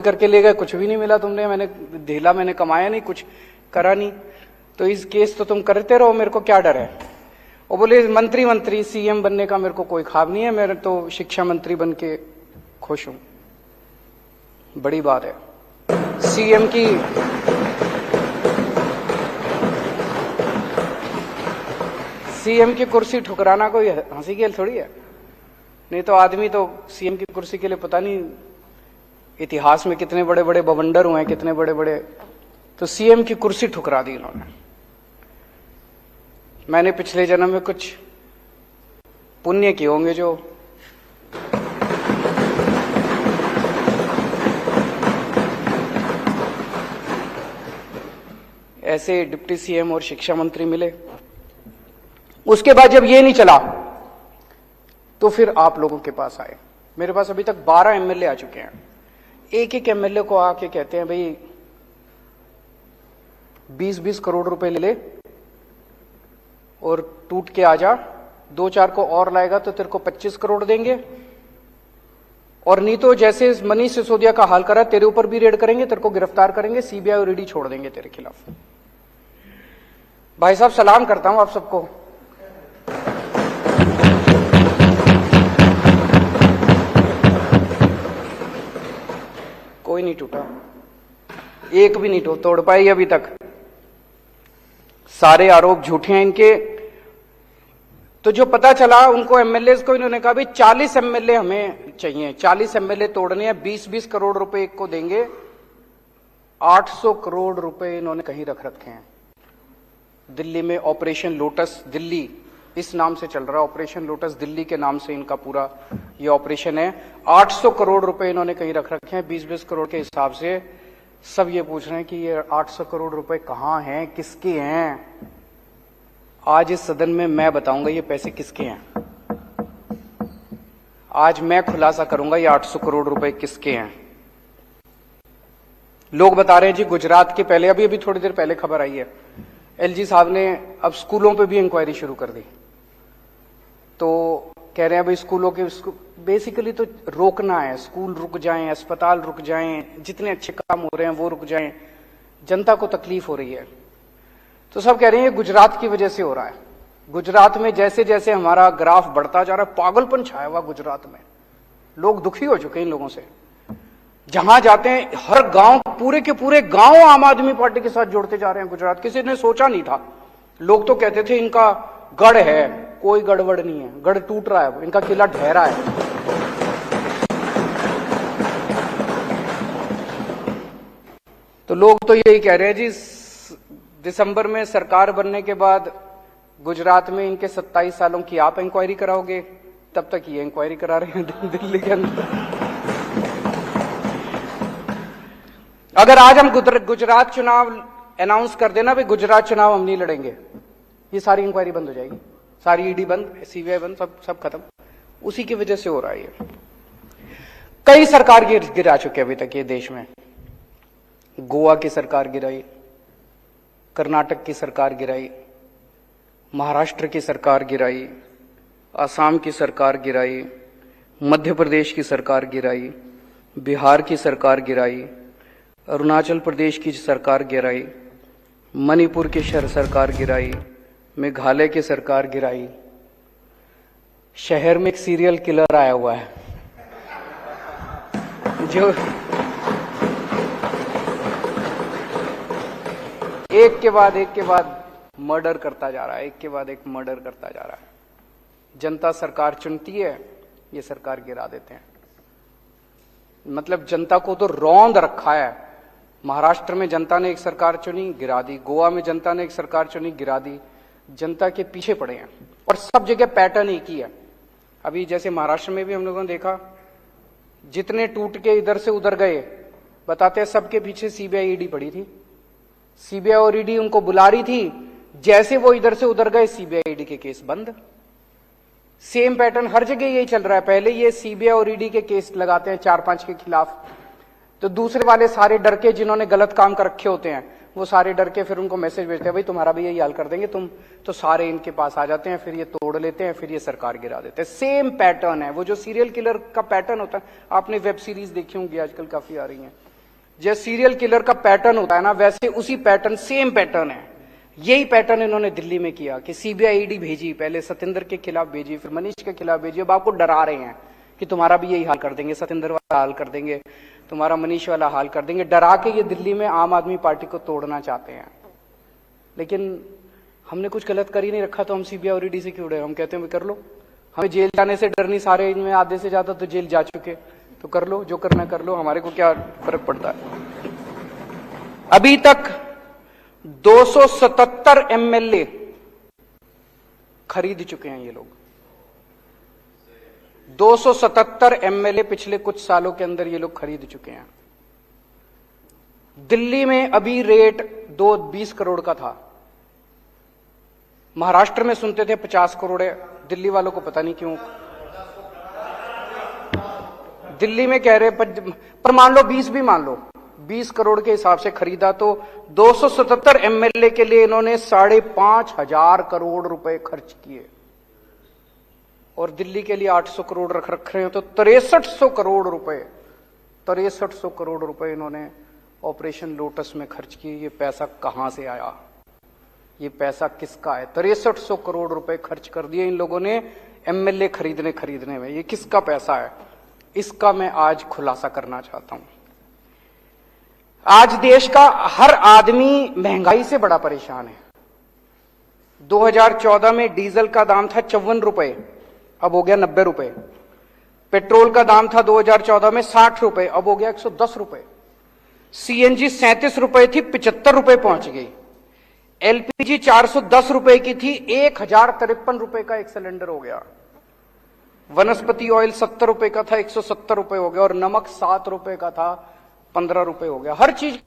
करके ले गए, कुछ भी नहीं मिला तुमने, मैंने ढीला, मैंने कमाया नहीं, कुछ करा नहीं, तो इस केस तो तुम करते रहो, मेरे को क्या डर है। वो बोले मंत्री सीएम बनने का मेरे को कोई ख्वाब नहीं है, मेरे तो शिक्षा मंत्री बन के खुश हूं। बड़ी बात है। सीएम की कुर्सी ठुकराना कोई हंसी खेल थोड़ी है। नहीं तो आदमी तो सीएम की कुर्सी के लिए पता नहीं इतिहास में कितने बड़े बड़े बवंडर हुए हैं, कितने बड़े बड़े, तो सीएम की कुर्सी ठुकरा दी इन्होंने। मैंने पिछले जन्म में कुछ पुण्य किए होंगे जो ऐसे डिप्टी सीएम और शिक्षा मंत्री मिले। उसके बाद जब ये नहीं चला तो फिर आप लोगों के पास आए। मेरे पास अभी तक 12 एमएलए आ चुके हैं। एक एक एमएलए को आके कहते हैं भाई 20-20 करोड़ रुपए ले ले और टूट के आ जा, 2-4 को और लाएगा तो तेरे को 25 करोड़ देंगे, और नहीं तो जैसे मनीष सिसोदिया का हाल करा तेरे ऊपर भी रेड करेंगे, तेरे को गिरफ्तार करेंगे, सीबीआई और ईडी छोड़ देंगे तेरे खिलाफ। भाई साहब सलाम करता हूं आप सबको। कोई नहीं टूटा, एक भी नहीं तोड़ पाई अभी तक। सारे आरोप झूठे हैं इनके। तो जो पता चला उनको एमएलए को, इन्होंने कहा भाई 40 एमएलए हमें चाहिए, 40 एमएलए तोड़ने हैं, 20-20 करोड़ रुपए एक को देंगे। 800 करोड़ रुपए इन्होंने कहीं रख रखे हैं दिल्ली में। ऑपरेशन लोटस दिल्ली इस नाम से चल रहा है, ऑपरेशन लोटस दिल्ली के नाम से इनका पूरा ये ऑपरेशन है। 800 करोड़ रुपए इन्होंने कहीं रख रखे हैं 20-20 करोड़ के हिसाब से। सब ये पूछ रहे हैं कि ये 800 करोड़ रुपए कहां हैं, किसके हैं। आज इस सदन में मैं बताऊंगा ये पैसे किसके हैं। आज मैं खुलासा करूंगा ये 800 करोड़ रुपए किसके हैं। लोग बता रहे हैं जी गुजरात के, पहले अभी थोड़ी देर पहले खबर आई है, एलजी साहब ने अब स्कूलों पे भी इंक्वायरी शुरू कर दी। तो कह रहे हैं भाई स्कूलों के बेसिकली तो रोकना है, स्कूल रुक जाएं, अस्पताल रुक जाएं, जितने अच्छे काम हो रहे हैं वो रुक जाएं, जनता को तकलीफ हो रही है। तो सब कह रहे हैं ये गुजरात की वजह से हो रहा है। गुजरात में जैसे जैसे हमारा ग्राफ बढ़ता जा रहा है, पागलपन छाया हुआ गुजरात में, लोग दुखी हो चुके हैं इन लोगों से। जहां जाते हैं हर गांव, पूरे के पूरे गांव आम आदमी पार्टी के साथ जोड़ते जा रहे हैं गुजरात। किसी ने सोचा नहीं था। लोग तो कहते थे इनका गढ़ है, कोई गड़बड़ नहीं है, गढ़ टूट रहा है, इनका किला ढहरा है। तो लोग तो यही कह रहे हैं जी दिसंबर में सरकार बनने के बाद गुजरात में इनके 27 सालों की आप इंक्वायरी कराओगे, तब तक ये इंक्वायरी करा रहे हैं दिल्ली के अंदर। अगर आज हम गुजरात चुनाव अनाउंस कर देना भाई गुजरात चुनाव हम नहीं लड़ेंगे, ये सारी इंक्वायरी बंद हो जाएगी, सारी ईडी बंद, सीबीआई बंद, सब खत्म। उसी की वजह से हो रहा है ये। कई सरकार गिरा चुके अभी तक ये देश में। गोवा की सरकार गिराई, कर्नाटक की सरकार गिराई, महाराष्ट्र की सरकार गिराई, असम की सरकार गिराई, मध्य प्रदेश की सरकार गिराई, बिहार की सरकार गिराई, अरुणाचल प्रदेश की सरकार गिराई, मणिपुर की सरकार गिराई, मेघालय की सरकार गिराई। शहर में एक सीरियल किलर आया हुआ है जो एक के बाद मर्डर करता जा रहा है, एक के बाद एक मर्डर करता जा रहा है। जनता सरकार चुनती है, ये सरकार गिरा देते हैं। मतलब जनता को तो रौंद रखा है। महाराष्ट्र में जनता ने एक सरकार चुनी, गिरा दी। गोवा में जनता ने एक सरकार चुनी, गिरा दी। जनता के पीछे पड़े हैं और सब जगह पैटर्न एक ही है। अभी जैसे महाराष्ट्र में भी हम लोगों ने देखा, जितने टूट के इधर से उधर गए, बताते हैं सबके पीछे सीबीआई ईडी पड़ी थी। सीबीआई और ईडी उनको बुला रही थी, जैसे वो इधर से उधर गए सीबीआई ईडी के केस बंद। सेम पैटर्न हर जगह यही चल रहा है। पहले ये सीबीआई और ईडी के केस लगाते हैं 4-5 के खिलाफ, तो दूसरे वाले सारे डर के, जिन्होंने गलत काम कर रखे होते हैं, वो सारे डर के फिर उनको मैसेज भेजते हैं भाई तुम्हारा भी यही हाल कर देंगे तुम, तो सारे इनके पास आ जाते हैं, फिर ये तोड़ लेते हैं, फिर ये सरकार गिरा देते हैं। सेम पैटर्न है, वो जो सीरियल किलर का पैटर्न होता है। आपने वेब सीरीज देखी होंगी आजकल काफी आ रही हैं, जैसे सीरियल किलर का पैटर्न होता है ना, वैसे उसी पैटर्न, सेम पैटर्न है। यही पैटर्न इन्होंने दिल्ली में किया कि सीबीआई ईडी भेजी, पहले सत्येंद्र के खिलाफ भेजी, फिर मनीष के खिलाफ भेजी। अब आपको डरा रहे हैं कि तुम्हारा भी यही हाल कर देंगे, सत्येंद्र वाला हाल कर देंगे, तुम्हारा मनीष वाला हाल कर देंगे। डरा के ये दिल्ली में आम आदमी पार्टी को तोड़ना चाहते हैं। लेकिन हमने कुछ गलत कर ही नहीं रखा, तो हम सीबीआई और ईडी से क्यों डरे? हम कहते हैं कर लो, हमें जेल जाने से डर नहीं, सारे इनमें आधे से ज्यादा तो जेल जा चुके, तो कर लो, जो करना कर लो, हमारे को क्या फर्क पड़ता है। अभी तक 277 एमएलए खरीद चुके हैं ये लोग। 277 एमएलए पिछले कुछ सालों के अंदर ये लोग खरीद चुके हैं। दिल्ली में अभी रेट 20 करोड़ का था, महाराष्ट्र में सुनते थे 50 करोड़ है, दिल्ली वालों को पता नहीं क्यों दिल्ली में कह रहे, पर मान लो 20 भी मान लो, 20 करोड़ के हिसाब से खरीदा, तो 277 एमएलए के लिए इन्होंने 5,500 करोड़ रुपए खर्च किए, और दिल्ली के लिए 800 करोड़ रख रहे हैं, तो 6300 करोड़ रुपए, 6300 करोड़ रुपए इन्होंने ऑपरेशन लोटस में खर्च किए। ये पैसा कहां से आया? ये पैसा किसका है? 6300 करोड़ रुपए खर्च कर दिए इन लोगों ने एमएलए खरीदने में। ये किसका पैसा है? इसका मैं आज खुलासा करना चाहता हूं। आज देश का हर आदमी महंगाई से बड़ा परेशान है। 2014 में डीजल का दाम था 54 रुपए, अब हो गया 90 रुपए। पेट्रोल का दाम था 2014 में 60 रुपए, अब हो गया 110 रुपए। सीएनजी 37 रुपए थी, 75 रुपए पहुंच गई। एलपीजी 410 रुपए की थी, 1053 रुपए का एक सिलेंडर हो गया। वनस्पति ऑयल 70 रुपए का था, 170 रुपए हो गया, और नमक 7 रुपए का था, 15 रुपए हो गया। हर चीज